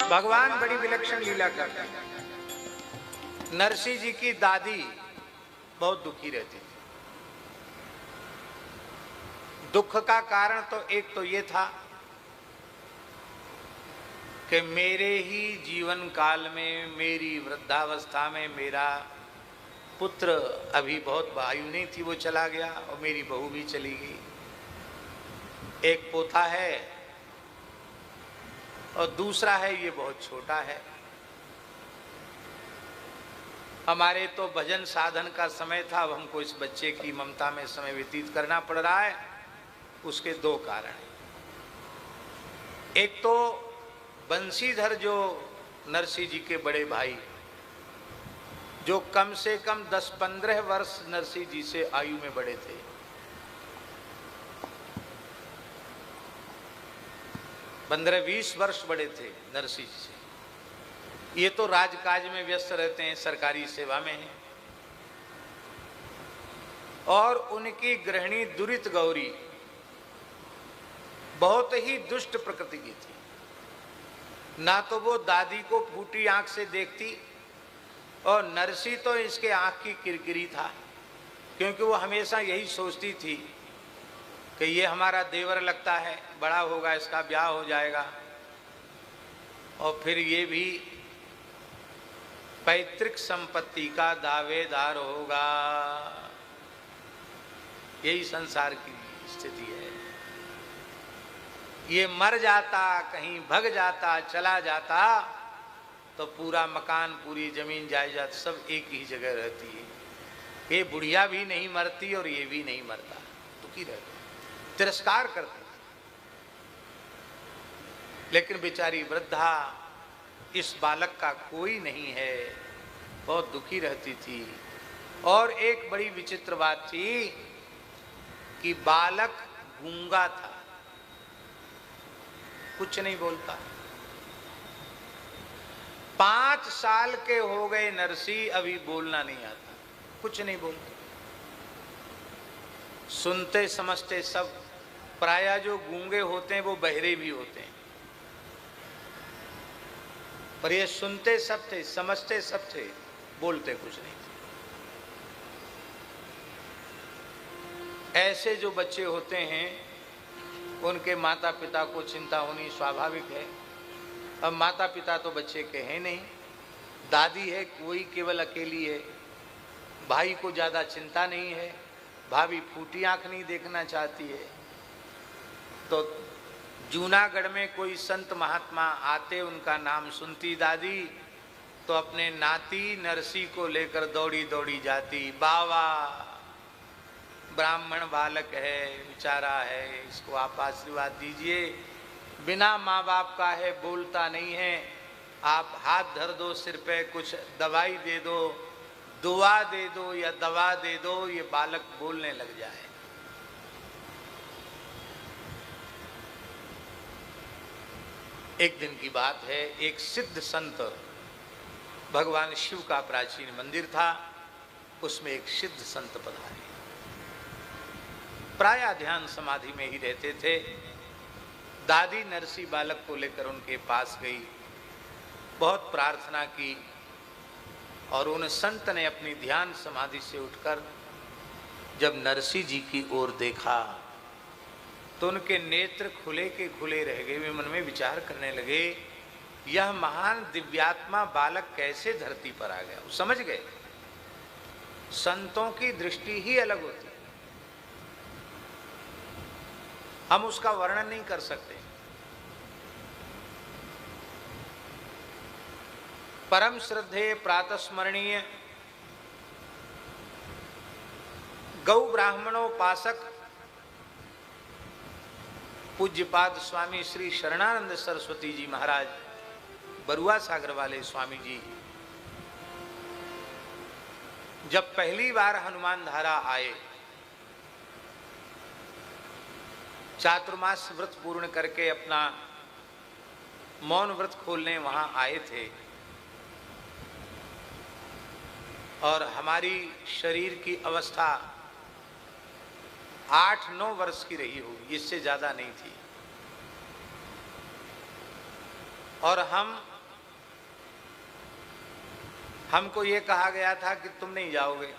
भगवान बड़ी विलक्षण लीला करते हैं। नरसिंह जी की दादी बहुत दुखी रहती थी। दुख का कारण तो एक तो ये था कि मेरे ही जीवन काल में, मेरी वृद्धावस्था में मेरा पुत्र अभी बहुत आयु नहीं थी, वो चला गया और मेरी बहू भी चली गई। एक पोता है और दूसरा है ये बहुत छोटा है। हमारे तो भजन साधन का समय था, अब हमको इस बच्चे की ममता में समय व्यतीत करना पड़ रहा है। उसके दो कारण हैं। एक तो बंशीधर जो नरसिंह जी के बड़े भाई, जो कम से कम 10-15 वर्ष नरसिंह जी से आयु में बड़े थे, 15-20 वर्ष बड़े थे नरसिंह जी से। ये तो राजकाज में व्यस्त रहते हैं, सरकारी सेवा में हैं। और उनकी गृहिणी दुरित गौरी बहुत ही दुष्ट प्रकृति की थी। ना तो वो दादी को फूटी आंख से देखती, और नरसिंह तो इसके आंख की किरकिरी था, क्योंकि वो हमेशा यही सोचती थी कि ये हमारा देवर लगता है, बड़ा होगा, इसका ब्याह हो जाएगा और फिर ये भी पैतृक संपत्ति का दावेदार होगा। यही संसार की स्थिति है। ये मर जाता, कहीं भग जाता, चला जाता, तो पूरा मकान, पूरी जमीन जायदाद सब एक ही जगह रहती है। ये बुढ़िया भी नहीं मरती और ये भी नहीं मरता, दुखी रहती, तिरस्कार करती। लेकिन बेचारी वृद्धा, इस बालक का कोई नहीं है, बहुत दुखी रहती थी। और एक बड़ी विचित्र बात थी कि बालक गूंगा था, कुछ नहीं बोलता। 5 साल के हो गए नरसिंह, अभी बोलना नहीं आता, कुछ नहीं बोलते। सुनते समझते सब, प्रायः जो गूंगे होते हैं वो बहरे भी होते हैं, पर ये सुनते सब थे, समझते सब थे, बोलते कुछ नहीं थे। ऐसे जो बच्चे होते हैं उनके माता पिता को चिंता होनी स्वाभाविक है। अब माता पिता तो बच्चे के हैं नहीं, दादी है, कोई केवल अकेली है, भाई को ज़्यादा चिंता नहीं है, भाभी फूटी आंख नहीं देखना चाहती है। तो जूनागढ़ में कोई संत महात्मा आते, उनका नाम सुनती दादी तो अपने नाती नरसिंह को लेकर दौड़ी दौड़ी जाती। बाबा, ब्राह्मण बालक है, बेचारा है, इसको आप आशीर्वाद दीजिए, बिना माँ बाप का है, बोलता नहीं है, आप हाथ धर दो सिर पे, कुछ दवाई दे दो, दुआ दे दो या दवा दे दो, ये बालक बोलने लग जाए। एक दिन की बात है, एक सिद्ध संत, भगवान शिव का प्राचीन मंदिर था, उसमें एक सिद्ध संत पधारे। प्रायः ध्यान समाधि में ही रहते थे। दादी नरसिंह बालक को लेकर उनके पास गई, बहुत प्रार्थना की, और उन संत ने अपनी ध्यान समाधि से उठकर जब नरसिंह जी की ओर देखा तो उनके नेत्र खुले के खुले रह गए। वे मन में विचार करने लगे, यह महान दिव्यात्मा बालक कैसे धरती पर आ गया। वो समझ गए, संतों की दृष्टि ही अलग होती है, हम उसका वर्णन नहीं कर सकते। परम श्रद्धेय प्रातस्मरणीय गौ ब्राह्मणोपासक पूज्यपाद स्वामी श्री शरणानंद सरस्वती जी महाराज, बरुआ सागर वाले स्वामी जी, जब पहली बार हनुमान धारा आए, चातुर्मास व्रत पूर्ण करके अपना मौन व्रत खोलने वहां आए थे, और हमारी शरीर की अवस्था 8-9 वर्ष की रही होगी, इससे ज्यादा नहीं थी, और हम हमको ये कहा गया था कि तुम नहीं जाओगे।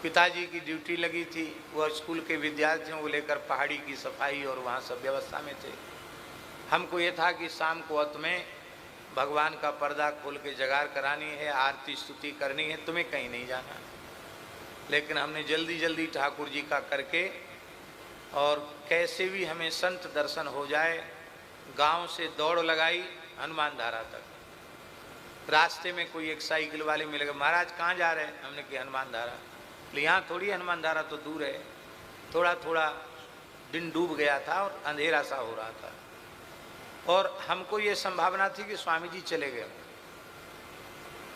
पिताजी की ड्यूटी लगी थी, वह स्कूल के विद्यार्थियों को लेकर पहाड़ी की सफाई और वहाँ सब व्यवस्था में थे। हमको ये था कि शाम को अंत में भगवान का पर्दा खोल के जगार करानी है, आरती स्तुति करनी है, तुम्हें कहीं नहीं जाना। लेकिन हमने जल्दी जल्दी ठाकुर जी का करके और कैसे भी हमें संत दर्शन हो जाए, गांव से दौड़ लगाई हनुमान धारा तक। रास्ते में कोई एक साइकिल वाले मिल गए, महाराज कहाँ जा रहे हैं? हमने कहा हनुमान धारा। यहाँ थोड़ी हनुमान धारा तो दूर है। थोड़ा थोड़ा दिन डूब गया था और अंधेरा सा हो रहा था और हमको ये संभावना थी कि स्वामी जी चले गए,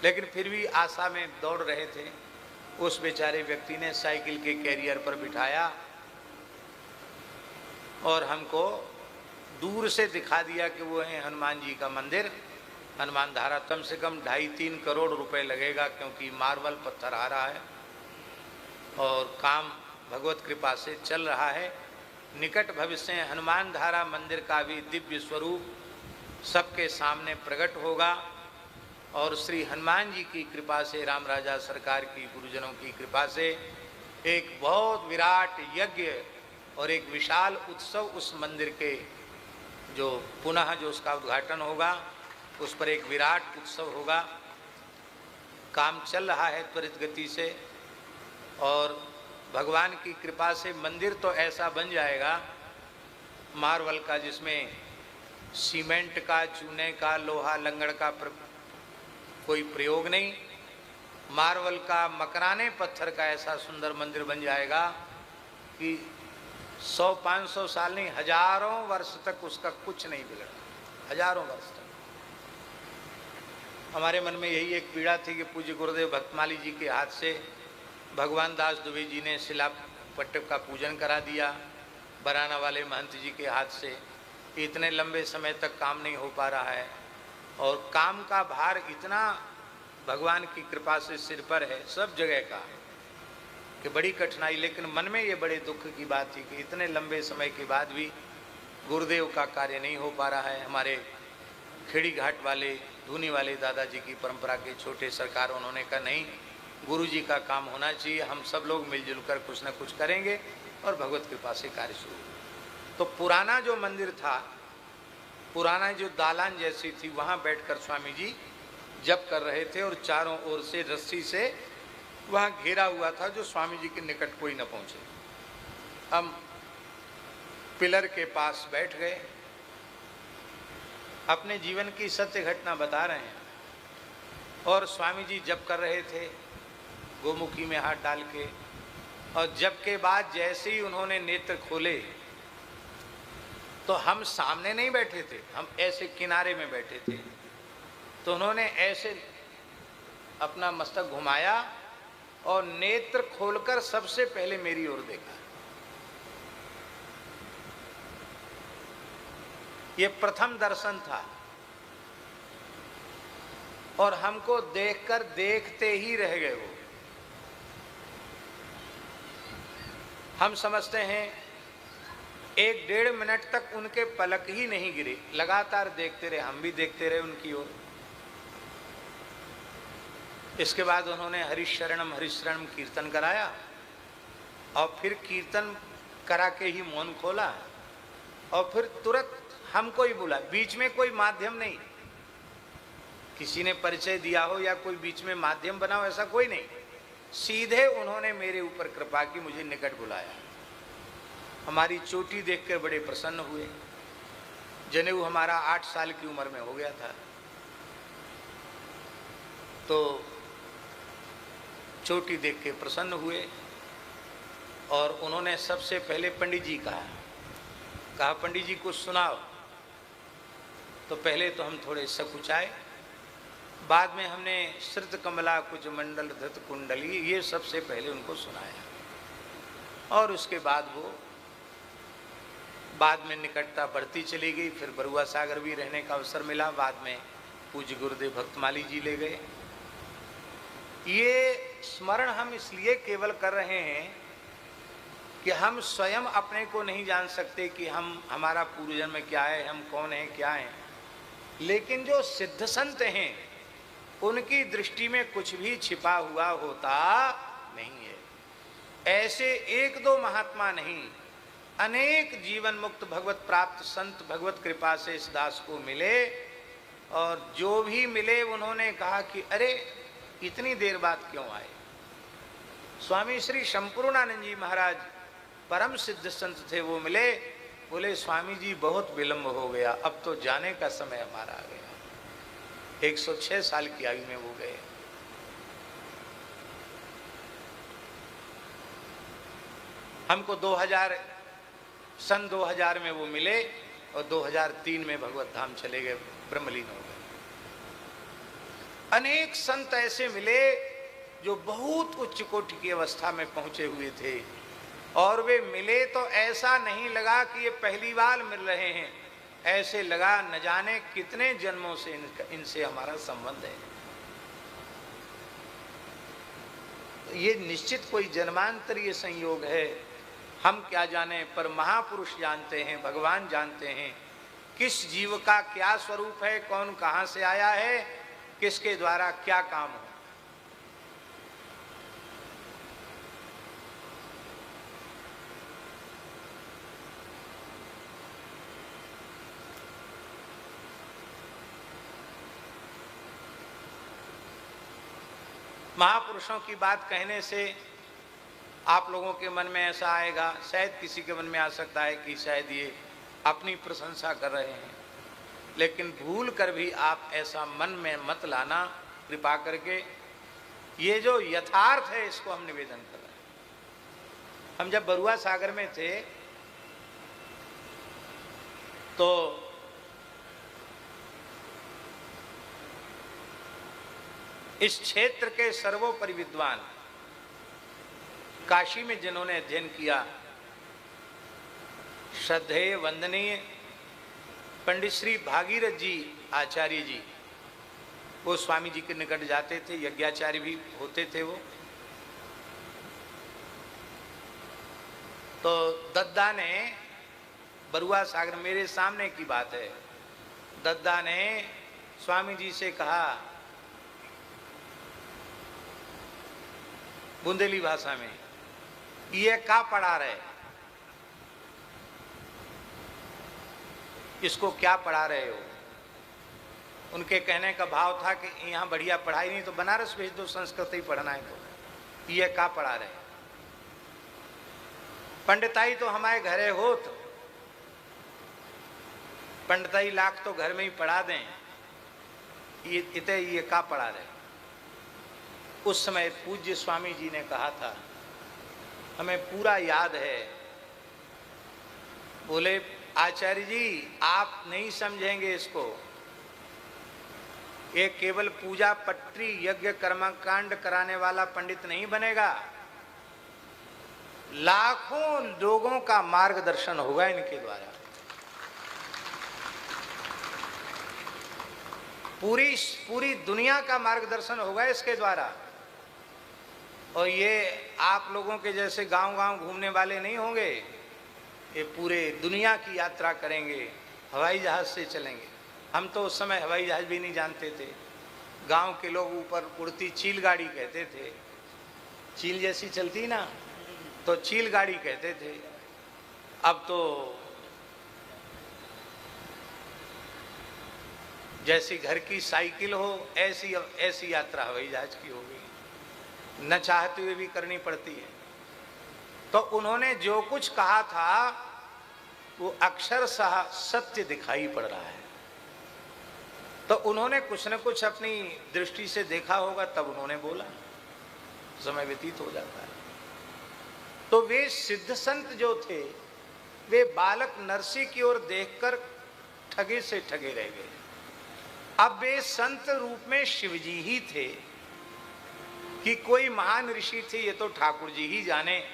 लेकिन फिर भी आशा में दौड़ रहे थे। उस बेचारे व्यक्ति ने साइकिल के कैरियर पर बिठाया और हमको दूर से दिखा दिया कि वो है हनुमान जी का मंदिर, हनुमान धारा। कम से कम 2.5-3 करोड़ रुपए लगेगा, क्योंकि मार्बल पत्थर आ रहा है और काम भगवत कृपा से चल रहा है। निकट भविष्य में हनुमान धारा मंदिर का भी दिव्य स्वरूप सबके सामने प्रकट होगा और श्री हनुमान जी की कृपा से, राम राजा सरकार की, गुरुजनों की कृपा से एक बहुत विराट यज्ञ और एक विशाल उत्सव उस मंदिर के जो पुनः जो उसका उद्घाटन होगा, उस पर एक विराट उत्सव होगा। काम चल रहा है त्वरित गति से और भगवान की कृपा से मंदिर तो ऐसा बन जाएगा मार्बल का, जिसमें सीमेंट का, चूने का, लोहा लंगड़ का कोई प्रयोग नहीं। मार्बल का, मकराने पत्थर का ऐसा सुंदर मंदिर बन जाएगा कि 100-500 साल नहीं, हजारों वर्ष तक उसका कुछ नहीं बिगड़ा, हजारों वर्ष तक। हमारे मन में यही एक पीड़ा थी कि पूज्य गुरुदेव भक्तमाली जी के हाथ से भगवान दास दुबे जी ने शिलापट्ट का पूजन करा दिया, बराना वाले महंत जी के हाथ से। इतने लंबे समय तक काम नहीं हो पा रहा है और काम का भार इतना भगवान की कृपा से सिर पर है सब जगह का कि बड़ी कठिनाई। लेकिन मन में ये बड़े दुख की बात थी कि इतने लंबे समय के बाद भी गुरुदेव का कार्य नहीं हो पा रहा है। हमारे खेड़ी घाट वाले, धूनी वाले दादाजी की परंपरा के छोटे सरकार, उन्होंने कहा नहीं, गुरु जी का काम होना चाहिए, हम सब लोग मिलजुल कर कुछ न कुछ करेंगे और भगवत कृपा से कार्य शुरू। तो पुराना जो मंदिर था, पुराना जो दालान जैसी थी, वहाँ बैठकर स्वामी जी जप कर रहे थे और चारों ओर से रस्सी से वहाँ घेरा हुआ था जो स्वामी जी के निकट कोई न पहुँचे। हम पिलर के पास बैठ गए, अपने जीवन की सत्य घटना बता रहे हैं और स्वामी जी जप कर रहे थे गोमुखी में हाथ डाल के। और जप के बाद जैसे ही उन्होंने नेत्र खोले तो हम सामने नहीं बैठे थे, हम ऐसे किनारे में बैठे थे। तो उन्होंने ऐसे अपना मस्तक घुमाया और नेत्र खोलकर सबसे पहले मेरी ओर देखा। ये प्रथम दर्शन था और हमको देखकर देखते ही रह गए वो। हम समझते हैं 1-1.5 मिनट तक उनके पलक ही नहीं गिरे, लगातार देखते रहे, हम भी देखते रहे उनकी ओर। इसके बाद उन्होंने हरिशरणम हरिशरणम कीर्तन कराया और फिर कीर्तन करा के ही मौन खोला और फिर तुरंत हमको ही बुला। बीच में कोई माध्यम नहीं, किसी ने परिचय दिया हो या कोई बीच में माध्यम बना हो, ऐसा कोई नहीं। सीधे उन्होंने मेरे ऊपर कृपा की, मुझे निकट बुलाया। हमारी चोटी देखकर बड़े प्रसन्न हुए। जनेऊ हमारा 8 साल की उम्र में हो गया था। तो चोटी देख के प्रसन्न हुए और उन्होंने सबसे पहले पंडित जी कहा पंडित जी कुछ सुनाओ। तो पहले तो हम थोड़े सकुचाए, बाद में हमने श्रुत कमला कुछ मंडल धृत कुंडली ये सबसे पहले उनको सुनाया और उसके बाद वो बाद में निकटता बढ़ती चली गई। फिर बरुआ सागर भी रहने का अवसर मिला, बाद में पूज्य गुरुदेव भक्तमाली जी ले गए। ये स्मरण हम इसलिए केवल कर रहे हैं कि हम स्वयं अपने को नहीं जान सकते कि हम हमारा पूर्व जन्म में क्या है, हम कौन हैं, क्या हैं। लेकिन जो सिद्ध संत हैं उनकी दृष्टि में कुछ भी छिपा हुआ होता नहीं है। ऐसे एक दो महात्मा नहीं, अनेक जीवन मुक्त भगवत प्राप्त संत भगवत कृपा से इस दास को मिले, और जो भी मिले उन्होंने कहा कि अरे इतनी देर बाद क्यों आए। स्वामी श्री संपूर्णानंद जी महाराज परम सिद्ध संत थे, वो मिले, बोले स्वामी जी बहुत विलंब हो गया, अब तो जाने का समय हमारा आ गया। 106 साल की आयु में वो गए। हमको 2000 में वो मिले और 2003 में भगवत धाम चले गए, ब्रह्मलीन हो गए। अनेक संत ऐसे मिले जो बहुत उच्च कोटि की अवस्था में पहुंचे हुए थे, और वे मिले तो ऐसा नहीं लगा कि ये पहली बार मिल रहे हैं, ऐसे लगा न जाने कितने जन्मों से इनसे हमारा संबंध है। ये निश्चित कोई जन्मांतरीय संयोग है, हम क्या जाने, पर महापुरुष जानते हैं, भगवान जानते हैं किस जीव का क्या स्वरूप है, कौन कहां से आया है, किसके द्वारा क्या काम हो। महापुरुषों की बात कहने से आप लोगों के मन में ऐसा आएगा, शायद किसी के मन में आ सकता है कि शायद ये अपनी प्रशंसा कर रहे हैं, लेकिन भूल कर भी आप ऐसा मन में मत लाना, कृपा करके। ये जो यथार्थ है इसको हम निवेदन कर रहे हैं। हम जब बरुआ सागर में थे तो इस क्षेत्र के सर्वोपरि विद्वान, काशी में जिन्होंने अध्ययन किया, श्रद्धेय वंदनीय पंडित श्री भागीरथ जी आचार्य जी, वो स्वामी जी के निकट जाते थे, यज्ञाचार्य भी होते थे वो। तो दद्दा ने बरुआ सागर, मेरे सामने की बात है, दद्दा ने स्वामी जी से कहा बुंदेली भाषा में, ये क्या पढ़ा रहे, इसको क्या पढ़ा रहे हो। उनके कहने का भाव था कि यहाँ बढ़िया पढ़ाई नहीं तो बनारस भेज दो, संस्कृत ही पढ़ना है तो ये क्या पढ़ा रहे। पंडिताई तो हमारे घरे हो, तो पंडिताई लाख तो घर में ही पढ़ा दें, ये क्या पढ़ा रहे। उस समय पूज्य स्वामी जी ने कहा था, हमें पूरा याद है, बोले आचार्य जी आप नहीं समझेंगे इसको, ये केवल पूजा पट्टी यज्ञ कर्मकांड कराने वाला पंडित नहीं बनेगा, लाखों लोगों का मार्गदर्शन होगा इनके द्वारा। पूरी दुनिया का मार्गदर्शन होगा इसके द्वारा। और ये आप लोगों के जैसे गांव-गांव घूमने वाले नहीं होंगे, ये पूरे दुनिया की यात्रा करेंगे, हवाई जहाज से चलेंगे। हम तो उस समय हवाई जहाज भी नहीं जानते थे, गांव के लोग ऊपर उड़ती चील गाड़ी कहते थे, चील जैसी चलती ना तो चील गाड़ी कहते थे। अब तो जैसी घर की साइकिल हो ऐसी यात्रा हवाई जहाज की हो गई, न चाहते हुए भी करनी पड़ती है। तो उन्होंने जो कुछ कहा था वो अक्षरशः सत्य दिखाई पड़ रहा है। तो उन्होंने कुछ न कुछ अपनी दृष्टि से देखा होगा, तब उन्होंने बोला, समय व्यतीत हो जाता है। तो वे सिद्ध संत जो थे, वे बालक नरसी की ओर देखकर ठगे से ठगे रह गए। अब वे संत रूप में शिवजी ही थे कि कोई महान ऋषि थे, ये तो ठाकुर जी ही जाने।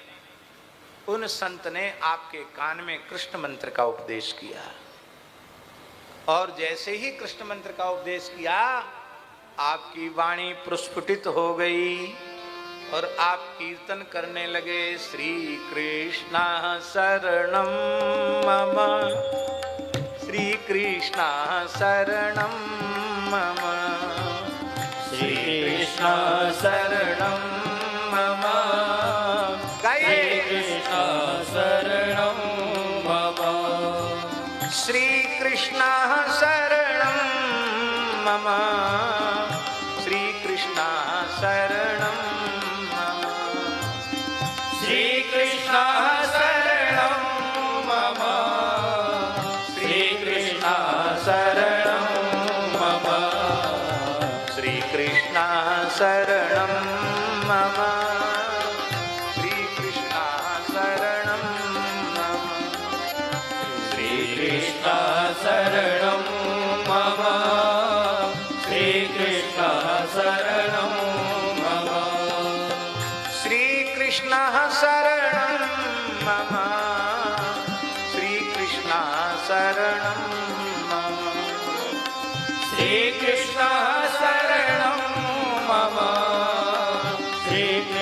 उन संत ने आपके कान में कृष्ण मंत्र का उपदेश किया, और जैसे ही कृष्ण मंत्र का उपदेश किया, आपकी वाणी प्रस्फुटित हो गई और आप कीर्तन करने लगे, श्री कृष्ण शरणम मम, श्री कृष्ण शरणम मम, श्री कृष्ण शरणम मम, गाइए, कृष्ण शरणं मम, श्री कृष्ण शरणम मम, श्री कृष्ण शरणम मम, श्री कृष्ण शरणं मम, श्री कृष्ण शरणं मम, श्री कृष्ण शरणम मम, श्री कृष्ण शरणम मम, श्री कृष्ण शरणं मम, श्री कृष्ण शरणं मम, श्री कृष्ण शरणम मम, श्री कृष्ण शरणम मम, श्री कृष्ण शरणं मम, श्री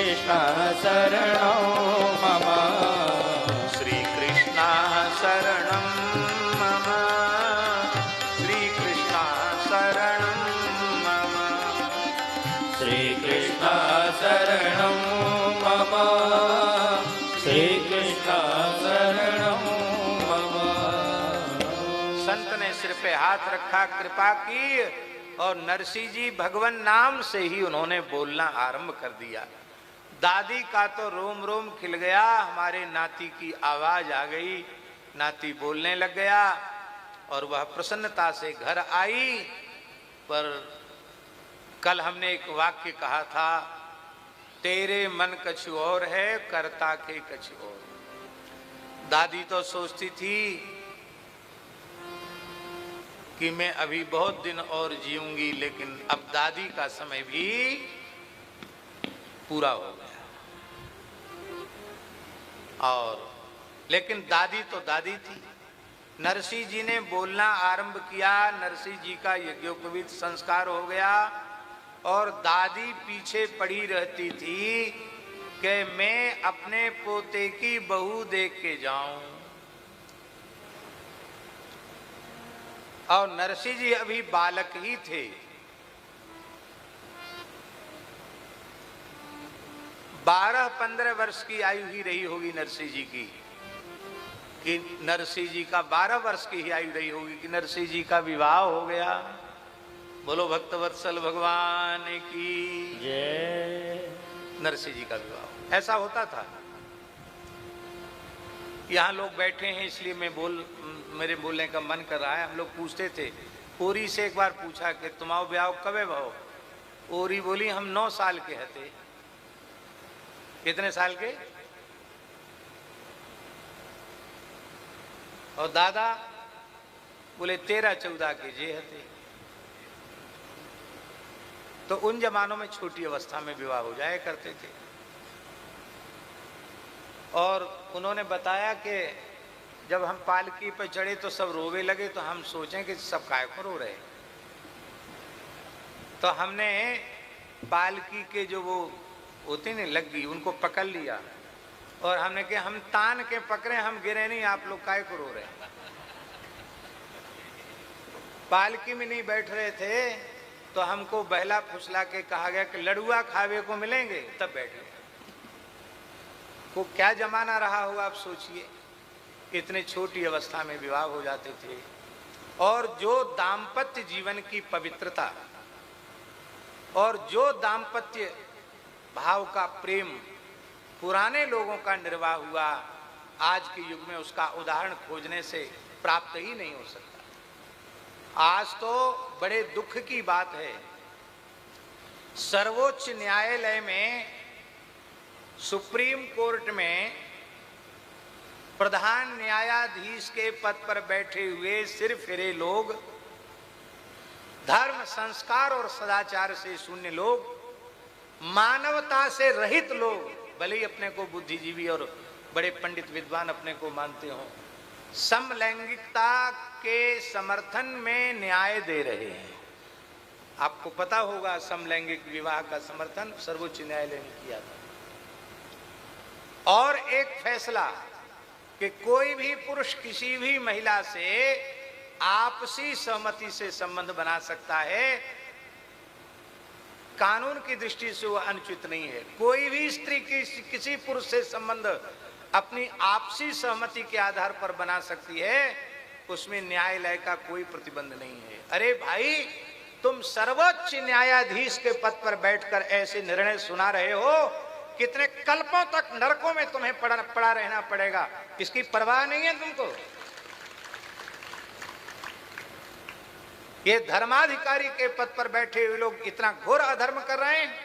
कृष्ण शरणं मम, श्री कृष्ण शरणम मम, श्री कृष्ण शरणम मम, श्री कृष्ण शरणं मम, श्री कृष्ण शरणं मम। संत ने सिर पे हाथ रखा, कृपा की, और नरसिंह जी भगवान नाम से ही उन्होंने बोलना आरंभ कर दिया। दादी का तो रोम रोम खिल गया, हमारे नाती की आवाज आ गई, नाती बोलने लग गया और वह प्रसन्नता से घर आई। पर कल हमने एक वाक्य कहा था, तेरे मन कछु और है, करता के कछु और। दादी तो सोचती थी कि मैं अभी बहुत दिन और जीऊंगी, लेकिन अब दादी का समय भी पूरा हो गया। और लेकिन दादी तो दादी थी। नरसिंह जी ने बोलना आरंभ किया, नरसिंह जी का यज्ञोपवीत संस्कार हो गया और दादी पीछे पड़ी रहती थी कि मैं अपने पोते की बहू देख के जाऊं। और नरसिंह जी अभी बालक ही थे। 12-15 वर्ष की आयु ही रही होगी नरसिंह जी की, कि नरसिंह जी का 12 वर्ष की ही आयु रही होगी कि नरसिंह जी का विवाह हो गया। बोलो भक्तवत्सल भगवान की जय। नरसिंह जी का विवाह ऐसा होता था। यहाँ लोग बैठे हैं इसलिए मेरे बोलने का मन कर रहा है। हम लोग पूछते थे, ओरी से एक बार पूछा कि तुम्हारा ब्याह कबे भाव? ओरी बोली हम 9 साल के हते। कितने साल के? और दादा बोले 13-14 के जे हते। तो उन जमानों में छोटी अवस्था में विवाह हो जाया करते थे। और उन्होंने बताया कि जब हम पालकी पर चढ़े तो सब रोवे लगे, तो हम सोचें कि सब काय को रो रहे। तो हमने पालकी के जो वो होती नहीं लग्गी, उनको पकड़ लिया और हमने कहा हम तान के पकड़े, हम गिरे नहीं, आप लोग काय को रो रहे। पालकी में नहीं बैठ रहे थे तो हमको बहला फुसला के कहा गया कि लड़ुआ खावे को मिलेंगे, तब बैठे। को क्या जमाना रहा होगा आप सोचिए। इतने छोटी अवस्था में विवाह हो जाते थे। और जो दाम्पत्य जीवन की पवित्रता और जो दाम्पत्य भाव का प्रेम पुराने लोगों का निर्वाह हुआ, आज के युग में उसका उदाहरण खोजने से प्राप्त ही नहीं हो सकता। आज तो बड़े दुख की बात है, सर्वोच्च न्यायालय में, सुप्रीम कोर्ट में प्रधान न्यायाधीश के पद पर बैठे हुए सिर फिरे लोग, धर्म संस्कार और सदाचार से शून्य लोग, मानवता से रहित लोग, भले ही अपने को बुद्धिजीवी और बड़े पंडित विद्वान अपने को मानते हो, समलैंगिकता के समर्थन में न्याय दे रहे हैं। आपको पता होगा समलैंगिक विवाह का समर्थन सर्वोच्च न्यायालय ने किया था। और एक फैसला कि कोई भी पुरुष किसी भी महिला से आपसी सहमति से संबंध बना सकता है, कानून की दृष्टि से वो अनुचित नहीं है। कोई भी स्त्री किसी पुरुष से संबंध अपनी आपसी सहमति के आधार पर बना सकती है, उसमें न्यायालय का कोई प्रतिबंध नहीं है। अरे भाई, तुम सर्वोच्च न्यायाधीश के पद पर बैठकर ऐसे निर्णय सुना रहे हो, कितने कल्पों तक नरकों में तुम्हें पड़ा रहना पड़ेगा, इसकी परवाह नहीं है तुमको। ये धर्माधिकारी के पद पर बैठे हुए लोग इतना घोर अधर्म कर रहे हैं।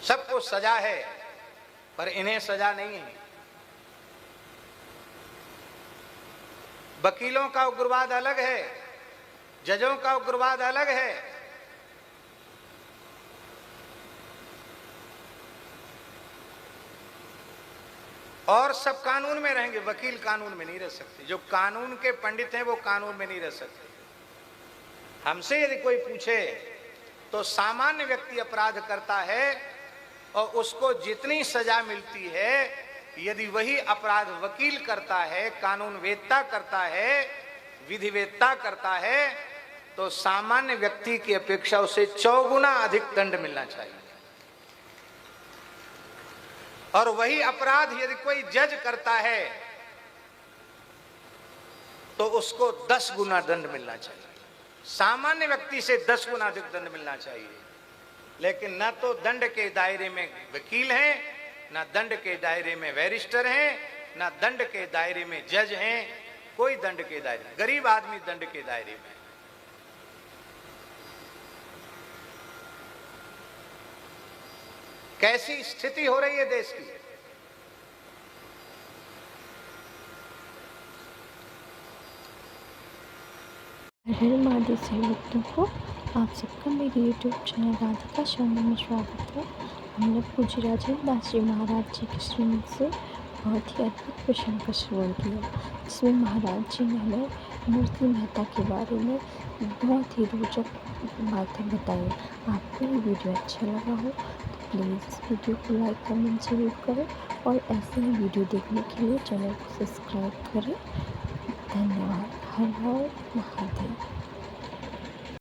सबको सजा है पर इन्हें सजा नहीं है। वकीलों का उग्रवाद अलग है, जजों का उग्रवाद अलग है। और सब कानून में रहेंगे, वकील कानून में नहीं रह सकते। जो कानून के पंडित हैं वो कानून में नहीं रह सकते। हमसे यदि कोई पूछे तो सामान्य व्यक्ति अपराध करता है और उसको जितनी सजा मिलती है, यदि वही अपराध वकील करता है, कानून वेत्ता करता है, विधिवेत्ता करता है, तो सामान्य व्यक्ति की अपेक्षा उसे 4 गुना अधिक दंड मिलना चाहिए। और वही अपराध यदि कोई जज करता है तो उसको 10 गुना दंड मिलना चाहिए। सामान्य व्यक्ति से 10 गुना अधिक दंड मिलना चाहिए। लेकिन न तो दंड के दायरे में वकील हैं, न दंड के दायरे में बैरिस्टर हैं, न दंड के दायरे में जज हैं। कोई दंड के दायरे, गरीब आदमी दंड के दायरे में। कैसी स्थिति हो रही है देश की। हर महादेव से भक्तों को आप सबका मेरे YouTube चैनल राधिका शर्मा में स्वागत है। हमने पूज्य राजेंद्र दास जी महाराज जी के श्रीमत से बहुत ही अद्भुत प्रसंग का श्रवण किया, जिसमें महाराज जी ने हमें नरसिंह मेहता के बारे में बहुत ही रोचक बातें बताई। आपको ये वीडियो अच्छा लगा हो तो प्लीज़ इस वीडियो को लाइक कमेंट जरूर करें और ऐसे ही वीडियो देखने के लिए चैनल को सब्सक्राइब करें। धन्यवाद। हर हर महादेव।